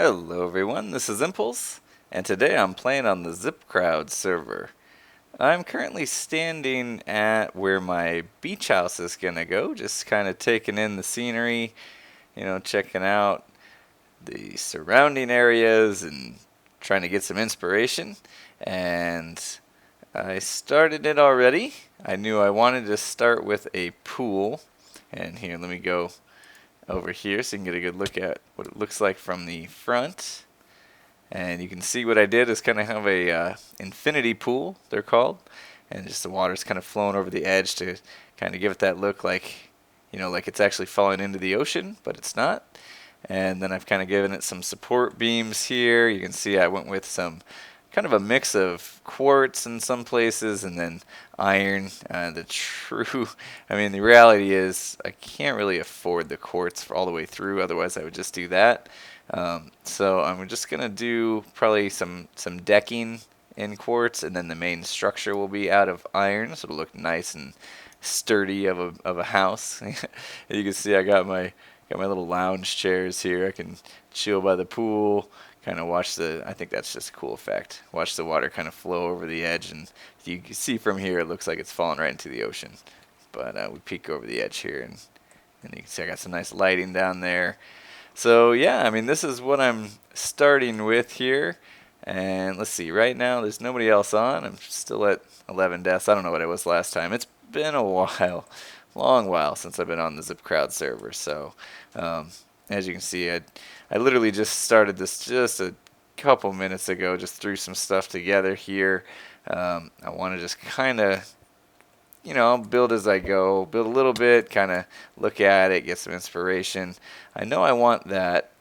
Hello everyone, this is Impulse, and today I'm playing on the ZipKrowd server. I'm currently standing at where my beach house is gonna go, just kind of taking in the scenery, checking out the surrounding areas and trying to get some inspiration. And I started it already. I knew I wanted to start with a pool, and here, let me go over here so you can get a good look at what it looks like from the front. And you can see what I did is kind of have a infinity pool, they're called, and just the water's kind of flowing over the edge to kind of give it that look like, like it's actually falling into the ocean, but it's not. And then I've kind of given it some support beams here. You can see I went with some kind of a mix of quartz in some places and then iron. The reality is I can't really afford the quartz for all the way through, otherwise I would just do that. So I'm just going to do probably some decking in quartz, and then the main structure will be out of iron, so it'll look nice and sturdy of a house. You can see I got my little lounge chairs here. I can chill by the pool, kind of watch I think that's just a cool effect. Watch the water kind of flow over the edge, and you can see from here it looks like it's falling right into the ocean. But we peek over the edge here, and you can see I got some nice lighting down there. So yeah, this is what I'm starting with here. And let's see, right now there's nobody else on. I'm still at 11 deaths. I don't know what it was last time. It's been a while, long while since I've been on the ZipKrowd server. So as you can see, I literally just started this just a couple minutes ago, just threw some stuff together here. I want to just kind of build as I go, build a little bit, kind of look at it, get some inspiration. I know I want that,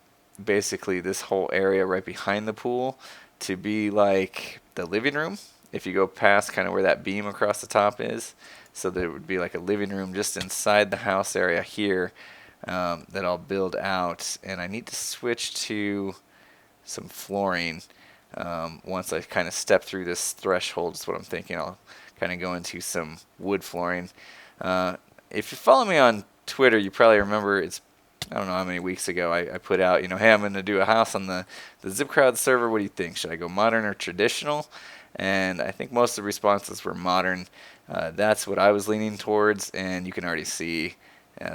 basically this whole area right behind the pool to be like the living room. If you go past kind of where that beam across the top is, so there would be like a living room just inside the house area here that I'll build out. And I need to switch to some flooring once I kind of step through this threshold is what I'm thinking. I'll kind of go into some wood flooring. If you follow me on Twitter, you probably remember I don't know how many weeks ago I put out, hey, I'm going to do a house on the ZipKrowd server. What do you think? Should I go modern or traditional? And I think most of the responses were modern. That's what I was leaning towards, and you can already see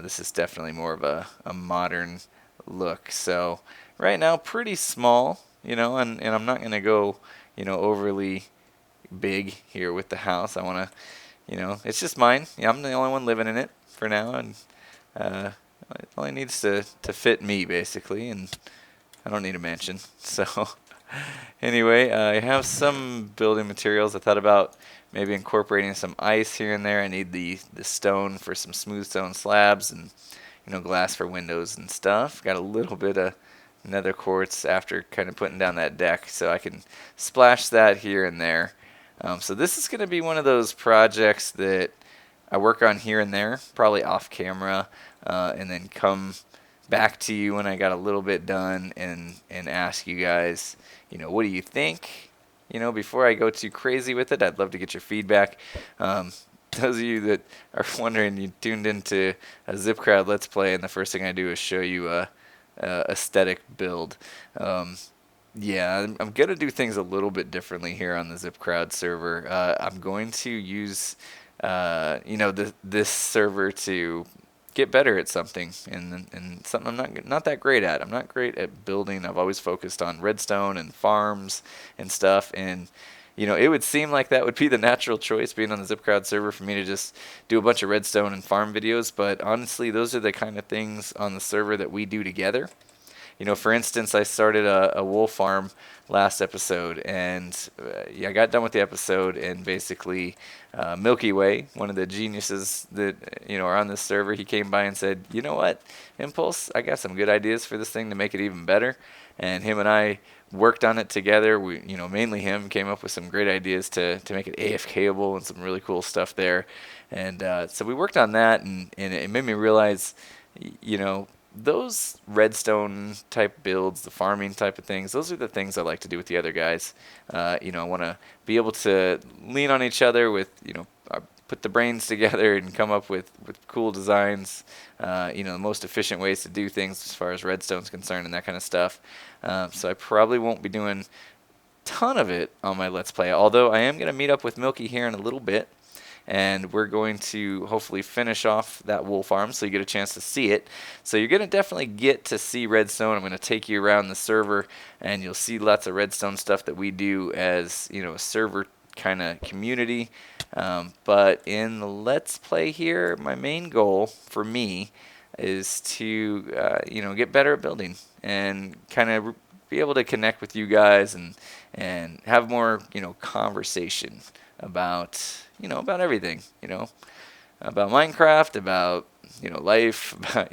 this is definitely more of a modern look. So right now, pretty small, and I'm not going to go, overly big here with the house. I want to, it's just mine. Yeah, I'm the only one living in it for now, and it only needs to fit me, basically, and I don't need a mansion. So anyway, I have some building materials. I thought about maybe incorporating some ice here and there. I need the stone for some smooth stone slabs, and glass for windows and stuff. Got a little bit of nether quartz after kind of putting down that deck, so I can splash that here and there. So this is going to be one of those projects that I work on here and there, probably off camera, and then come back to you when I got a little bit done and ask you guys, what do you think? Before I go too crazy with it, I'd love to get your feedback. Those of you that are wondering, you tuned into a ZipKrowd Let's Play, and the first thing I do is show you a aesthetic build. Yeah, I'm going to do things a little bit differently here on the ZipKrowd server. I'm going to use, this server to get better at something, and something I'm not that great at. I'm not great at building. I've always focused on redstone and farms and stuff, and it would seem like that would be the natural choice, being on the ZipKrowd server, for me to just do a bunch of redstone and farm videos. But honestly, those are the kind of things on the server that we do together. For instance, I started a wool farm last episode, and I got done with the episode, and basically Milky, one of the geniuses that are on this server, he came by and said, "You know what, Impulse, I got some good ideas for this thing to make it even better." And him and I worked on it together. We, mainly him, came up with some great ideas to make it AFK-able and some really cool stuff there. And so we worked on that, and it made me realize, those redstone type builds, the farming type of things, those are the things I like to do with the other guys. I want to be able to lean on each other with, put the brains together and come up with cool designs, the most efficient ways to do things as far as Redstone's concerned and that kind of stuff. So I probably won't be doing ton of it on my Let's Play, although I am going to meet up with Milky here in a little bit, and we're going to hopefully finish off that wool farm so you get a chance to see it. So you're going to definitely get to see Redstone. I'm going to take you around the server, and you'll see lots of Redstone stuff that we do as a server kind of community. But in the Let's Play here, my main goal for me is to get better at building and kind of be able to connect with you guys and have more conversation about about everything, about Minecraft, about life, about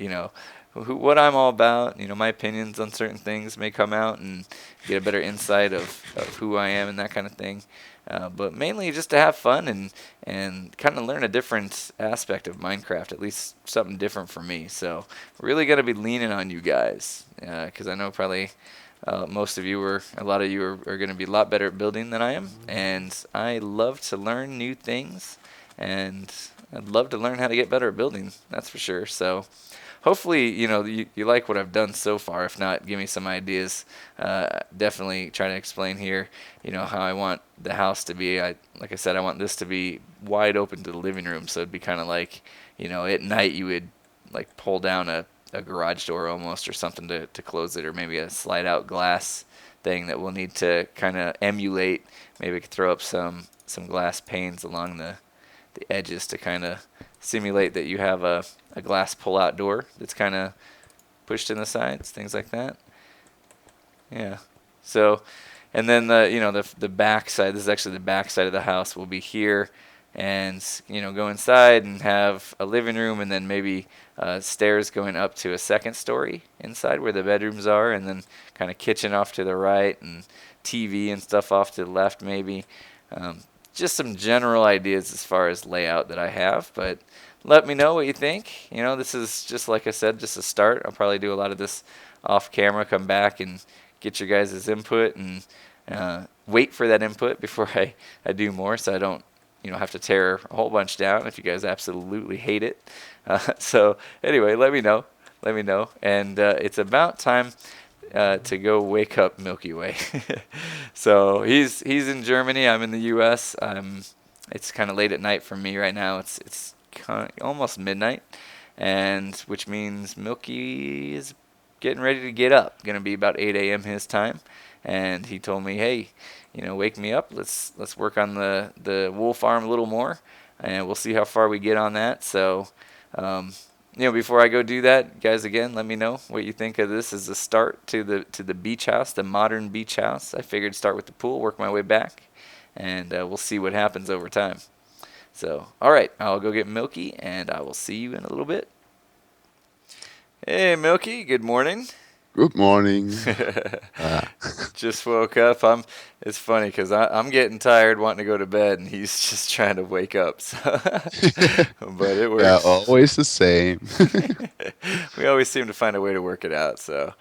what I'm all about. My opinions on certain things may come out and get a better insight of who I am and that kind of thing. But mainly just to have fun and kind of learn a different aspect of Minecraft, at least something different for me. So really got to be leaning on you guys, because I know probably most of you a lot of you are going to be a lot better at building than I am, and I love to learn new things, and I'd love to learn how to get better at building, that's for sure. So hopefully, you like what I've done so far. If not, give me some ideas. Definitely try to explain here, how I want the house to be. Like I said, I want this to be wide open to the living room, so it'd be kind of like, at night you would like pull down a garage door almost or something to close it, or maybe a slide out glass thing that we'll need to kind of emulate. Maybe we could throw up some glass panes along the edges to kind of simulate that you have a glass pull-out door that's kind of pushed in the sides, things like that. Yeah. So, and then the back side. This is actually the back side of the house. Will be here, and go inside and have a living room, and then maybe stairs going up to a second story inside where the bedrooms are, and then kind of kitchen off to the right, and TV and stuff off to the left maybe. Just some general ideas as far as layout that I have, but let me know what you think. This is just, like I said, just a start. I'll probably do a lot of this off camera, come back and get your guys' input, and wait for that input before I do more, so I don't have to tear a whole bunch down if you guys absolutely hate it. So anyway, let me know, and it's about time to go wake up Milky Way. So he's in Germany. I'm in the U.S. It's kind of late at night for me right now. It's almost midnight, and which means Milky is getting ready to get up. Going to be about 8 a.m. his time, and he told me, hey, wake me up. Let's work on the wool farm a little more, and we'll see how far we get on that. So, before I go do that, guys, again, let me know what you think of this as a start to the beach house, the modern beach house. I figured start with the pool, work my way back, and we'll see what happens over time. So, all right, I'll go get Milky, and I will see you in a little bit. Hey, Milky, good morning. Good morning. Just woke up. It's funny because I'm getting tired, wanting to go to bed, and he's just trying to wake up. So, but it Yeah, works. always the same. We always seem to find a way to work it out. So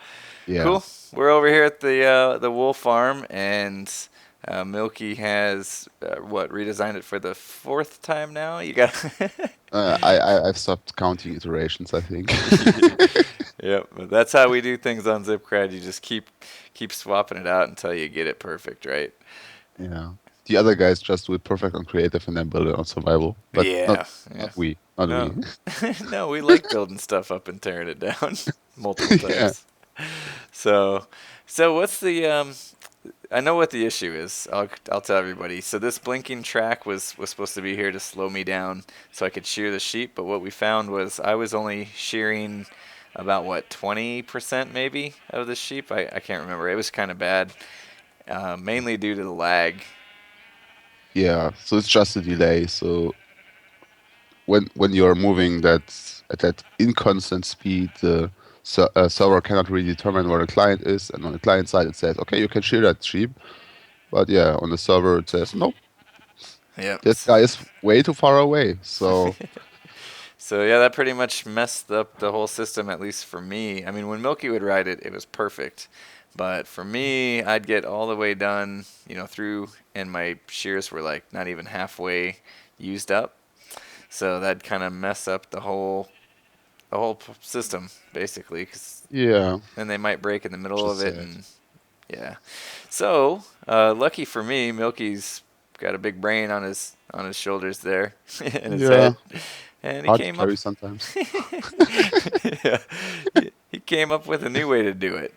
Yeah. cool. We're over here at the wool farm, and Milky has redesigned it for the fourth time now. You got. I've stopped counting iterations, I think. Yep, but that's how we do things on ZipKrowd. You just keep swapping it out until you get it perfect, right? Yeah. The other guys just do it perfect on creative and then build it on survival. But not Yeah, yeah. not we. Not No, we. no, we like building stuff up and tearing it down multiple Yeah. times. So, what's the I know what the issue is. I'll tell everybody. So this blinking track was supposed to be here to slow me down so I could shear the sheep, but what we found was I was only shearing about 20% maybe of the sheep. I can't remember. It was kind of bad, mainly due to the lag. Yeah. So it's just a delay. So when you're moving that at that inconstant speed, the server cannot really determine where the client is, and on the client side it says, okay, you can shear that sheep. But yeah, on the server it says, nope, Yep. that guy is way too far away. So So yeah, that pretty much messed up the whole system, at least for me. I mean, when Milky would ride it, it was perfect. But for me, I'd get all the way done, through, and my shears were like not even halfway used up. So that'd kind of mess up the whole system basically, because Yeah, then they might break in the which middle is of it, sad. and yeah. So lucky for me, Milky's got a big brain on his shoulders there and his Yeah, head, and he hard to came up. carry sometimes. Yeah, he came up with a new way to do it.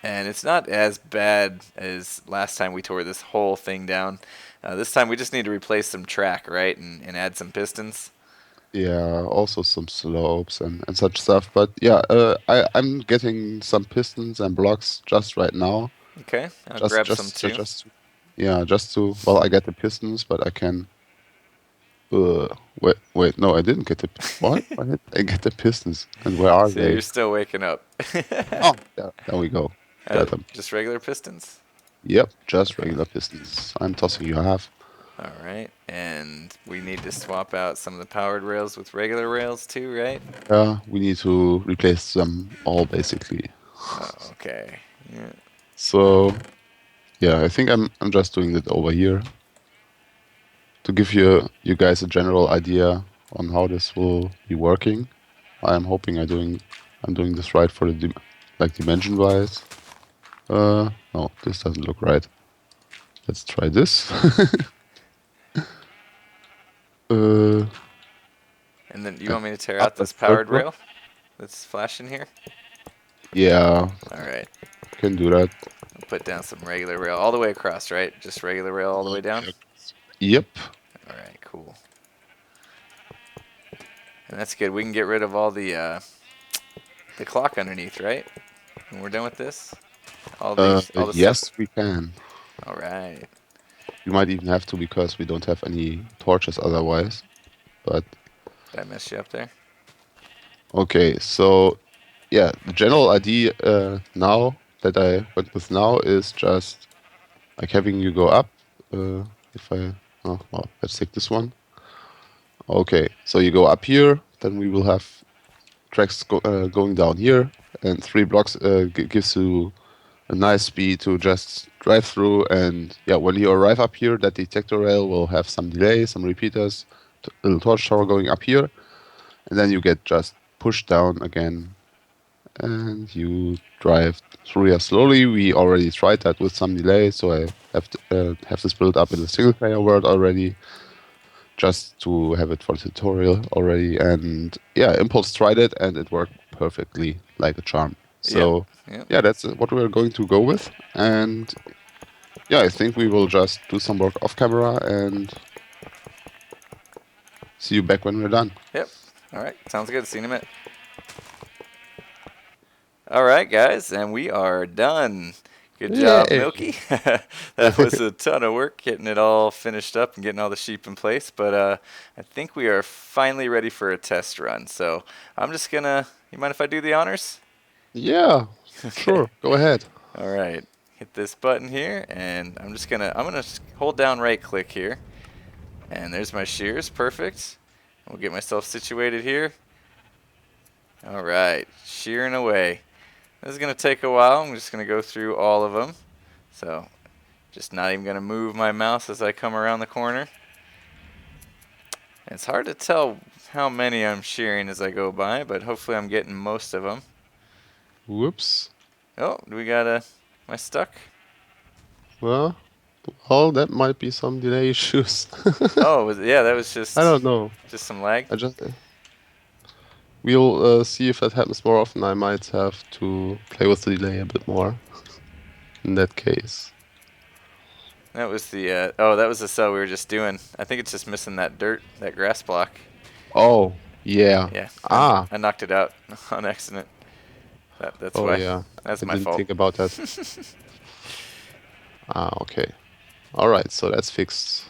And it's not as bad as last time we tore this whole thing down. This time we just need to replace some track, right, and add some pistons. Yeah, also some slopes and such stuff. But yeah, I'm getting some pistons and blocks just right now. Okay, I'll Just grab some just too. just to, yeah, just to well, I get the pistons, but I can. Wait, no, I didn't get the what? Why did I get the pistons? And where are So you're they? still waking up. Oh, there we go. Got them. Just regular pistons. Yep, just Okay. regular pistons. I'm tossing you half. All right, and we need to swap out some of the powered rails with regular rails too, right? We need to replace them all basically. Oh, okay. Yeah. So yeah, I think I'm just doing it over here to give you guys a general idea on how this will be working. I'm hoping I'm doing this right for the like dimension wise. No, this doesn't look right. Let's try this. uh, And then you want me to tear Up out a this third powered block. rail that's flashing here? Yeah, All right. can do that. I'll put down some regular rail all the way across, right? Just regular rail all the way down? Yep. All right, cool. And that's good. We can get rid of all the clock underneath, right? When we're done with this? All the stuff. Yes, we can. All right. We might even have to because we don't have any torches otherwise. But Did I mess you up there? okay, so yeah, the general idea now that I went with now is just like having you go up. Uh, if I oh well, let's take this one. Okay, so you go up here, then we will have tracks going down here, and 3 blocks gives you a nice speed to just drive through. And yeah, when you arrive up here, that detector rail will have some delay, some repeaters, little torch tower going up here, and then you get just pushed down again, and you drive through here slowly. We already tried that with some delay, so I have this built up in the single player world already, just to have it for the tutorial already. And yeah, Impulse tried it, and it worked perfectly like a charm. Yep. So Yep. yeah, that's what we're going to go with. And yeah, I think we will just do some work off camera and see you back when we're done. Yep. All right. Sounds good. See you in a minute. All right, guys, and we are done. Good job, Yay! Milky. That was a ton of work getting it all finished up and getting all the sheep in place. But I think we are finally ready for a test run. So I'm just gonna. You mind if I do the honors? Yeah, Okay. sure. Go ahead. All right. Hit this button here, and I'm gonna hold down right click here, and there's my shears. Perfect. We'll get myself situated here. All right, shearing away. This is going to take a while. I'm just going to go through all of them. So just not even going to move my mouse as I come around the corner. And it's hard to tell how many I'm shearing as I go by, but hopefully I'm getting most of them. Whoops. Oh, do we got a... Am I stuck? Well, well, that might be some delay issues. Oh, yeah, that was I don't know. just some lag. I just we'll see if that happens more often. I might have to play with the delay a bit more in that case. That was that was the cell we were just doing. I think it's just missing that that grass block. Oh, yeah. Yeah, Ah. I knocked it out on accident. That's Oh, why. yeah. That's I my didn't fault. think about that. Ah, okay. All right, so that's fixed.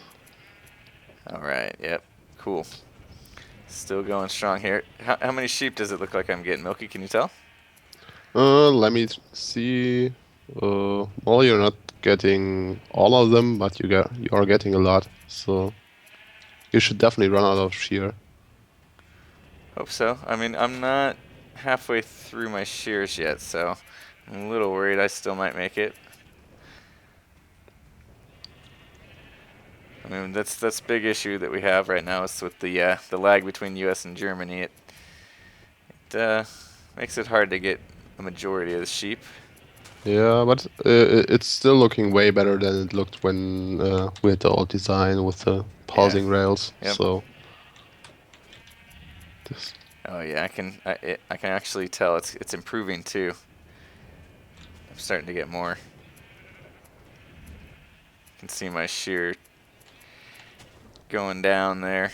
All right. Yep. Cool. Still going strong here. How many sheep does it look like I'm getting, Milky? Can you tell? Let me see. Well, you're not getting all of them, but you are getting a lot. So you should definitely run out of shear. Hope so. I mean, I'm not halfway through my shears yet, so I'm a little worried I still might make it. I mean, that's a big issue that we have right now is with the lag between U.S. and Germany. It makes it hard to get a majority of the sheep. Yeah, but it's still looking way better than it looked when we had the old design with the Yeah. pausing rails. Yep. So this, Oh yeah, I can actually tell it's improving too. I'm starting to get more. You can see my shear going down there.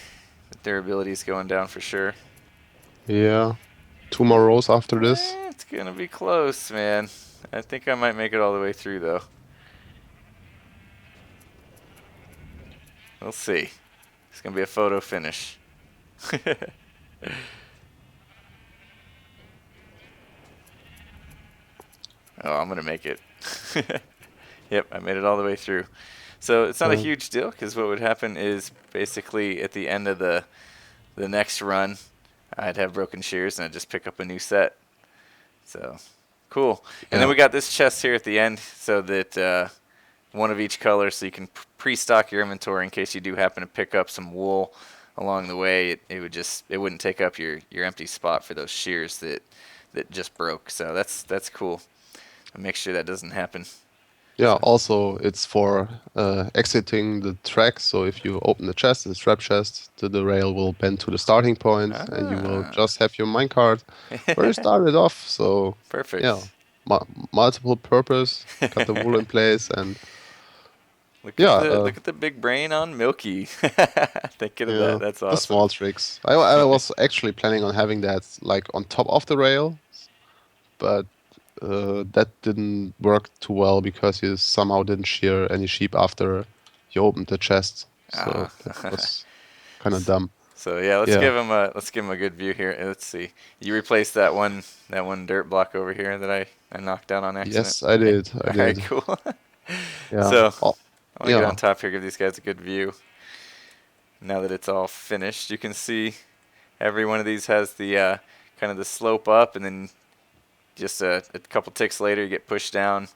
The durability's going down for sure. yeah, 2 more rows after this. It's gonna be close, man. I think I might make it all the way through though. We'll see. It's gonna be a photo finish. Oh, I'm gonna make it. Yep, I made it all the way through. So it's not a Yeah, huge deal because what would happen is basically at the end of the next run, I'd have broken shears and I'd just pick up a new set. So cool. And then yeah, we got this chest here at the end so that one of each color, so you can pre-stock your inventory in case you do happen to pick up some wool along the way. It wouldn't take up your empty spot for those shears that just broke. So that's cool. I'll make sure that doesn't happen. yeah. So Also, it's for exiting the track. So if you open the chest, the strap chest, the rail will bend to the starting point, and you will ah, just have your minecart where you started off. So yeah, perfect. multiple purpose. Got the wool in place, and Look yeah, at the big brain on Milky. Thinking of yeah, that. That's the awesome. small tricks. I was actually planning on having that like on top of the rail, but that didn't work too well because you somehow didn't shear any sheep after you opened the chest. So Ah. that was kind of dumb. So yeah, Yeah. let's give him a good view here. Let's see. You replaced that one dirt block over here that I knocked down on accident. Yes, I Yeah. did. I All right, did. cool. Yeah. So Oh, I want to get on yeah. top here, give these guys a good view. Now that it's all finished, you can see every one of these has the kind of the slope up, and then just a couple ticks later, you get pushed down.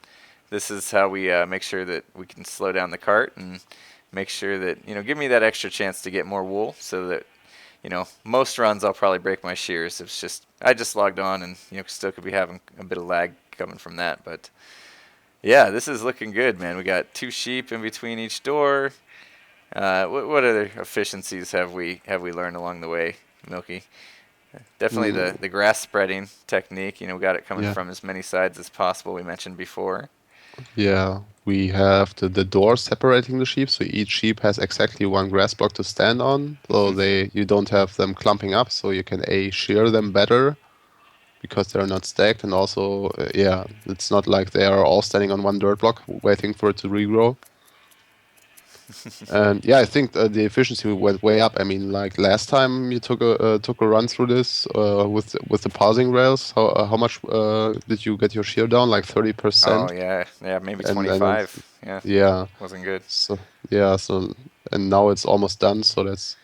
This is how we make sure that we can slow down the cart and make sure that give me that extra chance to get more wool, so that most runs I'll probably break my shears. It's just I just logged on and still could be having a bit of lag coming from that, but yeah, this is looking good, man. We got 2 sheep in between each door. What other efficiencies have we learned along the way, Milky? Definitely Mm, the grass spreading technique. We got it coming yeah. from as many sides as possible. We mentioned before. Yeah. We have the door separating the sheep, so each sheep has exactly one grass block to stand on. So you don't have them clumping up, so you can shear them better because they're not stacked, and also yeah, it's not like they are all standing on one dirt block waiting for it to regrow. And yeah, I think the efficiency went way up. I mean, like last time you took a run through this with the pausing rails, how much did you get your shear down? Like Oh 30%, yeah, yeah, maybe and 25. Yeah, yeah, wasn't good. so yeah, so and now it's almost done. So that's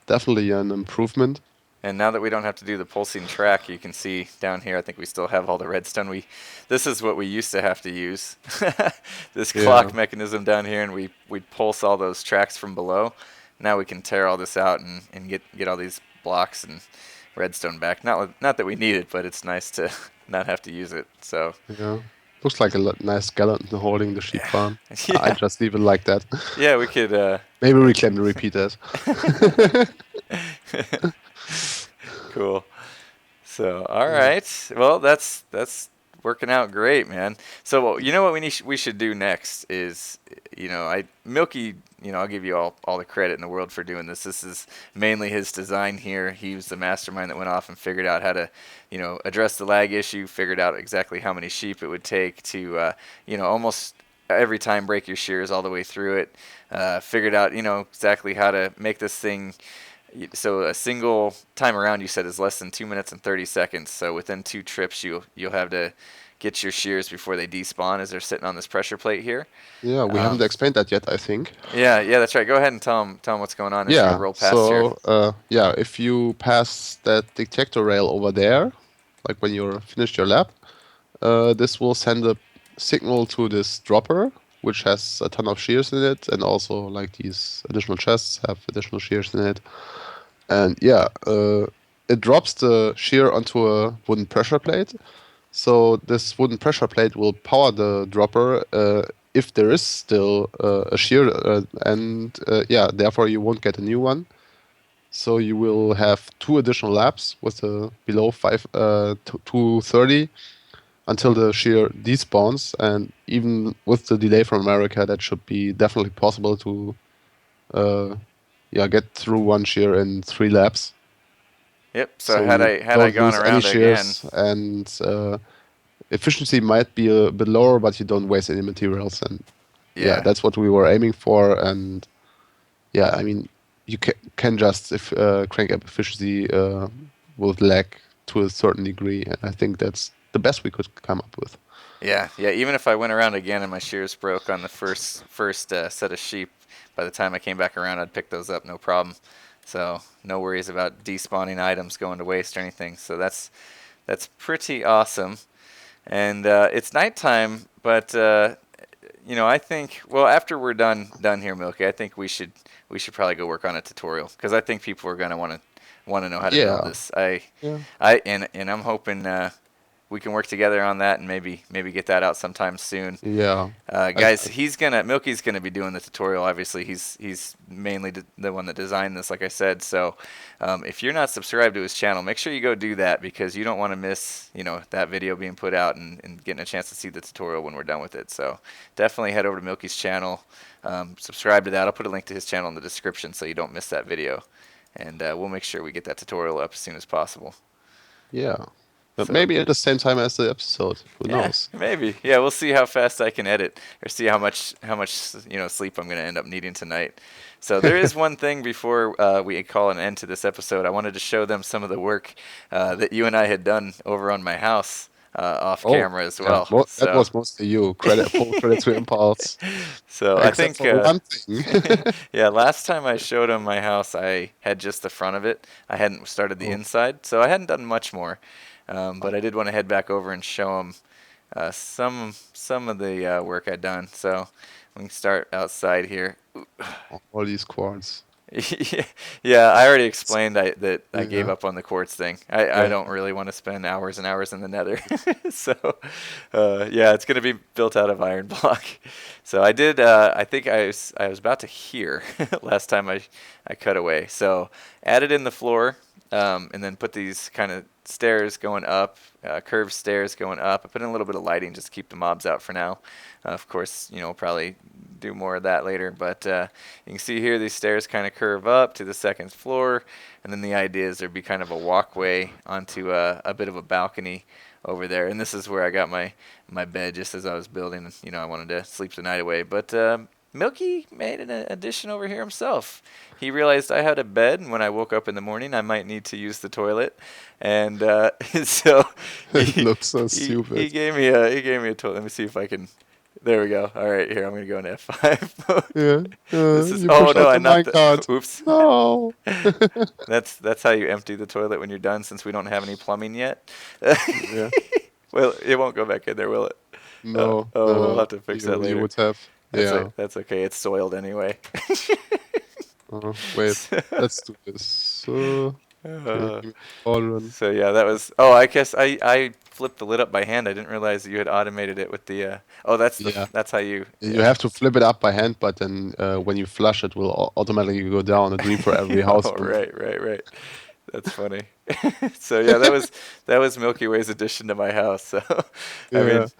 definitely an improvement. And now that we don't have to do the pulsing track, you can see down here, I think we still have all the redstone. This is what we used to have to use. This clock Yeah, mechanism down here, and we'd pulse all those tracks from below. Now we can tear all this out and get all these blocks and redstone back. Not that we need it, but it's nice to not have to use it. So yeah. Looks like a nice skeleton holding the sheep farm. I yeah, just leave it like that. yeah, we could. Maybe reclaim the repeaters. Cool. So, all right. Well, that's working out great, man. So, you know what we should do next is, Milky, I'll give you all the credit in the world for doing this. This is mainly his design here. He was the mastermind that went off and figured out how to, address the lag issue, figured out exactly how many sheep it would take to, almost every time break your shears all the way through it. Figured out, exactly how to make this thing. So a single time around, you said, is less than 2 minutes and 30 seconds. So within 2 trips, you'll have to get your shears before they despawn as they're sitting on this pressure plate here. Yeah, we Um, haven't explained that yet, I think. yeah, that's right. Go ahead and tell them what's going on as you Yeah, roll past here. so yeah, if you pass that detector rail over there, like when you're finished your lap, this will send a signal to this dropper, which has a ton of shears in it, and also like these additional chests have additional shears in it. And yeah, it drops the shear onto a wooden pressure plate. So this wooden pressure plate will power the dropper if there is still a shear, and yeah, therefore you won't get a new one. So you will have 2 additional laps with below 230 until the shear despawns, and even with the delay from America, that should be definitely possible to uh, yeah, get through one shear in 3 laps. Yep. So So had you I don't gone lose any around again, shears, and efficiency might be a bit lower, but you don't waste any materials. And yeah, yeah. that's what we were aiming for. And yeah, I mean, you can just if crank up efficiency with lag to a certain degree, and I think that's the best we could come up with. Yeah, yeah. Even if I went around again and my shears broke on the first set of sheep, by the time I came back around, I'd pick those up, no problem. So no worries about despawning items going to waste or anything. So that's pretty awesome. And it's nighttime, but I think after we're done here, Milky, I think we should probably go work on a tutorial because I think people are gonna want to know how to build Yeah, this. yeah, And I'm hoping we can work together on that and maybe get that out sometime soon. yeah. Guys, Milky's gonna be doing the tutorial. Obviously, he's mainly the one that designed this, like I said. So, if you're not subscribed to his channel, make sure you go do that because you don't want to miss, that video being put out and getting a chance to see the tutorial when we're done with it. So, definitely head over to Milky's channel, subscribe to that. I'll put a link to his channel in the description so you don't miss that video, and we'll make sure we get that tutorial up as soon as possible. Yeah. But So. maybe at the same time as the episode. Who Yeah, knows? maybe. Yeah, we'll see how fast I can edit, or see how much sleep I'm going to end up needing tonight. So there is one thing before we call an end to this episode. I wanted to show them some of the work that you and I had done over on my house off Oh, camera as yeah. well. That So was mostly you. Full credit to Impulse. so I Except think for one thing. yeah, last time I showed them my house, I had just the front of it. I hadn't started the Oh, inside, so I hadn't done much more. But I did want to head back over and show them some of the work I'd done. So we can start outside here. all these quartz. Yeah, I already explained that I gave Yeah, up on the quartz thing. I yeah. don't really want to spend hours and hours in the nether. So, yeah, it's going to be built out of iron block. So I did, I think I was about to hear last time I cut away. So added in the floor, and then put these kind of stairs going up, curved stairs going up. I put in a little bit of lighting just to keep the mobs out for now. Of course, we'll probably do more of that later. But you can see here these stairs kind of curve up to the second floor, and then the idea is there'd be kind of a walkway onto a bit of a balcony over there. And this is where I got my bed just as I was building. I wanted to sleep the night away. But Milky made an addition over here himself. He realized I had a bed, and when I woke up in the morning, I might need to use the toilet, and so It he, looks so he stupid. gave me a toilet. Let me see if I can. There we go. All right, here I'm gonna go into F5 mode. Yeah. This is. You Oh pushed no, out I the not the. minecart. Oops. No. That's how you empty the toilet when you're done, since we don't have any plumbing yet. Yeah. Well, it won't go back in there, will it? No. We'll No. have to fix that You later. would have. Yeah. That's okay. It's soiled anyway. Wait. So, Let's do this. So. Okay. uh, Give me cauldron. so yeah, that was. Oh, I guess I flipped the lid up by hand. I didn't realize that you had automated it with the. Oh, Yeah. that's how you. You Yeah. have to flip it up by hand, but then when you flush, it will automatically go down a green for every house Oh, below. right. That's funny. So yeah, that was Milky Way's addition to my house. So, I Yeah. mean,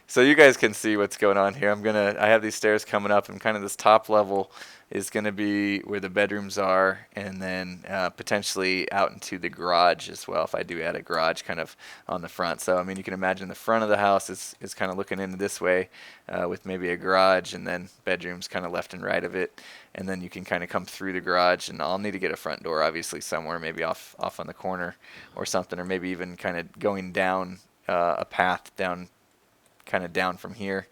so you guys can see what's going on here. I have these stairs coming up, and kind of this top level is gonna be where the bedrooms are, and then potentially out into the garage as well. If I do add a garage kind of on the front, so I mean, you can imagine the front of the house is kind of looking into this way, with maybe a garage, and then bedrooms kind of left and right of it, and then you can kind of come through the garage, and I'll need to get a front door obviously somewhere, maybe off on the corner or something, or maybe even kind of going down a path down, kind of down from here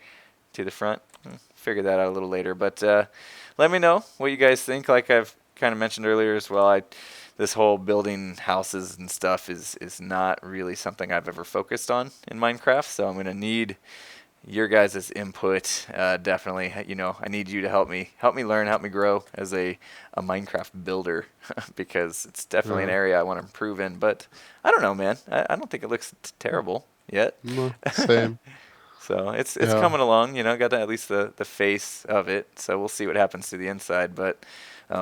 to the front. Figure that out a little later, but let me know what you guys think. Like I've kind of mentioned earlier as well, this whole building houses and stuff is not really something I've ever focused on in Minecraft, so I'm gonna need your guys' input. Definitely, I need you to help me learn, help me grow as a Minecraft builder because it's definitely an Yeah. area I want to improve in. But I don't know, man. I don't think it looks terrible yet. No, same. So it's Yeah. coming along, got at least the face of it. So we'll see what happens to the inside. But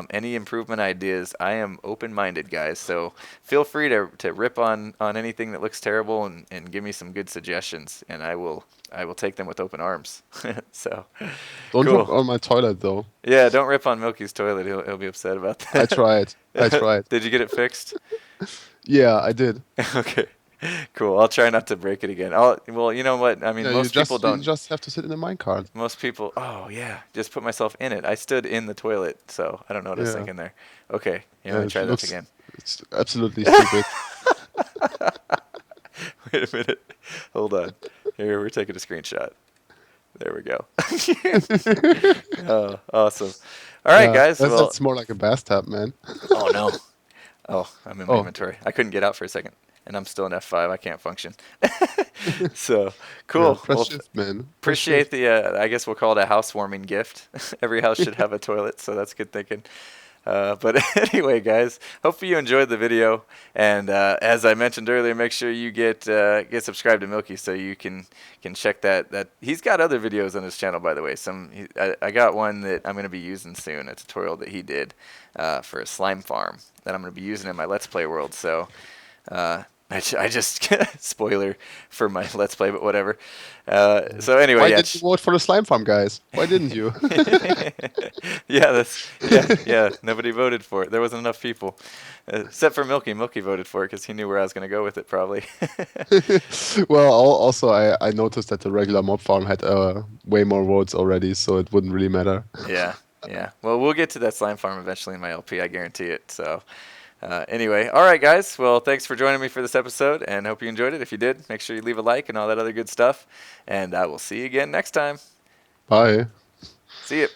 any improvement ideas, I am open-minded, guys. So feel free to rip on anything that looks terrible and give me some good suggestions, and I will take them with open arms. So Don't drop cool. on my toilet though. Yeah, don't rip on Milky's toilet. He'll be upset about I that. tried. I tried. Did you get it fixed? Yeah, I did. Okay. Cool. I'll try not to break it again. Well, you know what? I mean, Yeah, most people you don't. just have to sit in the minecart. Most people, oh yeah, just put myself in it. I stood in the toilet, so I don't know what I was Yeah. thinking there. Okay, Yeah, let me it try that looks again. it's absolutely stupid. Wait a minute, hold on. Here, we're taking a screenshot. There we go. Oh, awesome. All right, Yeah, guys. Well, that's more like a bathtub, man. oh no. Oh, I'm in my Oh, inventory. I couldn't get out for a second, and I'm still in F5. I can't function. So yeah, cool. press Well, shift, man. Press appreciate shift. the. I guess we'll call it a housewarming gift. Every house should have a toilet, so that's good thinking. But anyway, guys, hopefully you enjoyed the video. And as I mentioned earlier, make sure you get subscribed to Milky so you can check that. He's got other videos on his channel, by the way. I got one that I'm going to be using soon, a tutorial that he did for a slime farm that I'm going to be using in my Let's Play world. So I just spoiler for my Let's Play, but whatever. So anyway, Why yeah. didn't you vote for the slime farm, guys? Why didn't you? Yeah. Nobody voted for it. There wasn't enough people, except for Milky. Milky voted for it because he knew where I was going to go with it, probably. Well, also I noticed that the regular mob farm had way more votes already, so it wouldn't really matter. Yeah. Well, we'll get to that slime farm eventually in my LP. I guarantee it. So. Anyway, all right, guys. Well, thanks for joining me for this episode, and hope you enjoyed it. If you did, make sure you leave a like and all that other good stuff. And I will see you again next time. Bye. See you.